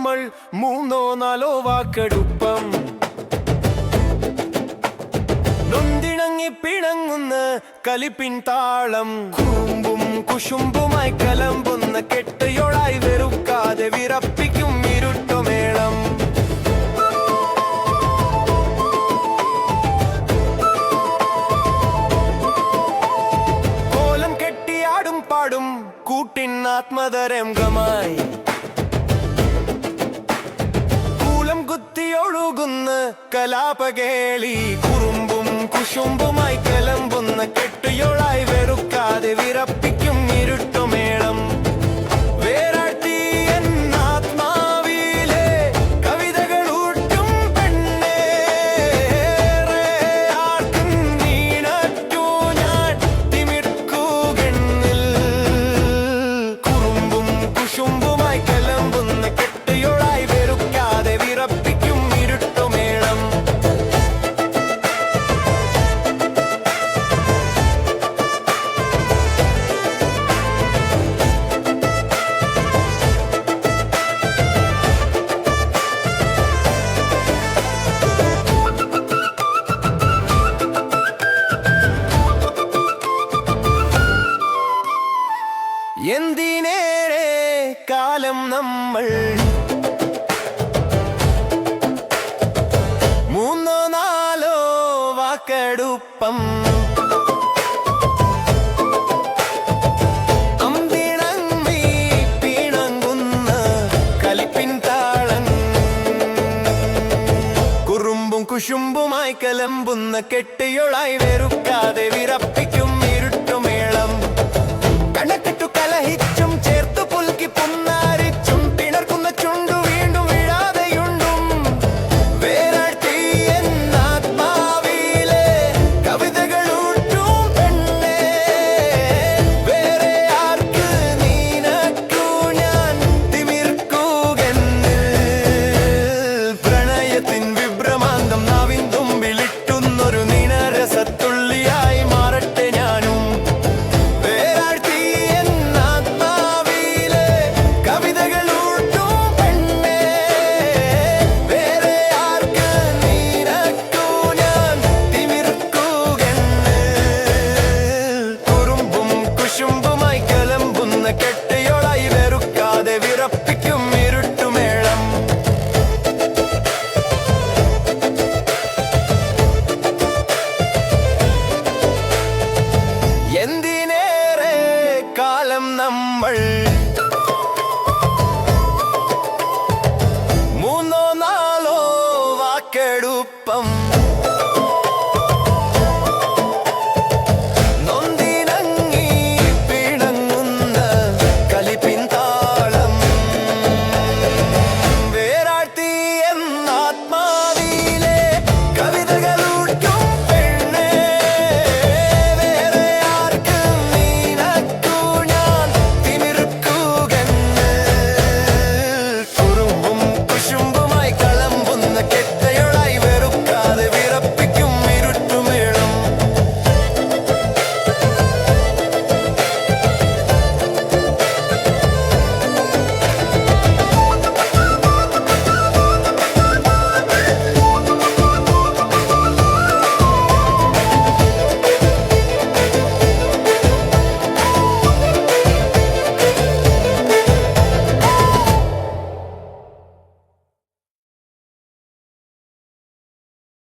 നമ്മൾ മൂന്നോ നാലോ വാക്കെടുപ്പം നൊന്തിണങ്ങി പിണങ്ങുന്ന കലിപ്പിൻ താളം കുറുമ്പും കുശുമ്പുമായി കലമ്പുന്ന കെട്ടയോളായി വെറുക്കാതെ വിറപ്പിക്കും ഇരുട്ടുമേളം കോലം കെട്ടിയാടും പാടും കൂട്ടിൻ ആത്മതരംഗമായി കൂലം കുത്തിയൊഴുകുന്ന കലാപകേളി കുറുമ്പും കുശുമ്പുമായി കലമ്പുന്ന കെട്ടുയോളായി വെറുക്കാതെ വിറപ്പിക്കും ഇരുട്ടുമേളം വേറാഴ്ത്തി എന്നാത്മാവിലെ കവിതകൾ ഊട്ടും പെണ്ണേ ആർക്കും നീണറ്റു ഞാൻ തിമിർക്കുകെണ്ണിൽ കുറുമ്പും കുശുമ്പുമായി കലമ്പുന്ന കെട്ടുയോളായി വെറുക്കാതെ വിറപ്പിക്കും ഇരുട്ടുമേളം എന്തിനേറെ കാലം നമ്മൾ മൂന്നോ നാലോ വാക്കെടുപ്പം അമ്പിണങ്ങി പിണങ്ങുന്ന കലിപ്പിൻ താളം കുറുമ്പും കുശുമ്പുമായി കലമ്പുന്ന കെട്ടിയൊളായി വെറുക്കാതെ വിറപ്പിക്കും ഇരുട്ടുമേളം കണക്കിട്ടു കലഹിച്ചും ചേർത്തു പുൽകി പുന്നാരിച്ചും പിണർക്കുന്ന ചുണ്ടു വീണ്ടും വീഴാതെയുണ്ടും വേറാഴ്ത്തി എന്നാത്മാവിലെ കവിതകൾ ഊട്ടും പെണ്ണേ വേറെ ആർക്ക് നീനക്കു ഞാൻ തിമിർക്കുകെന്നിൽ പ്രണയത്തിൻ വിഭ്രമാന്തം നാവിൻ തുമ്പിലിട്ടുന്നൊരു നീനരസത്തുള്ളിയായി മാറട്ടെ ഞാനും കെട്ടയോളായി വെറുക്കാതെ വിറപ്പിക്കും ഇരുട്ടുമേളം എന്തിനേറെ കാലം നമ്മൾ മൂന്നോ നാലോ വാക്കെടുപ്പം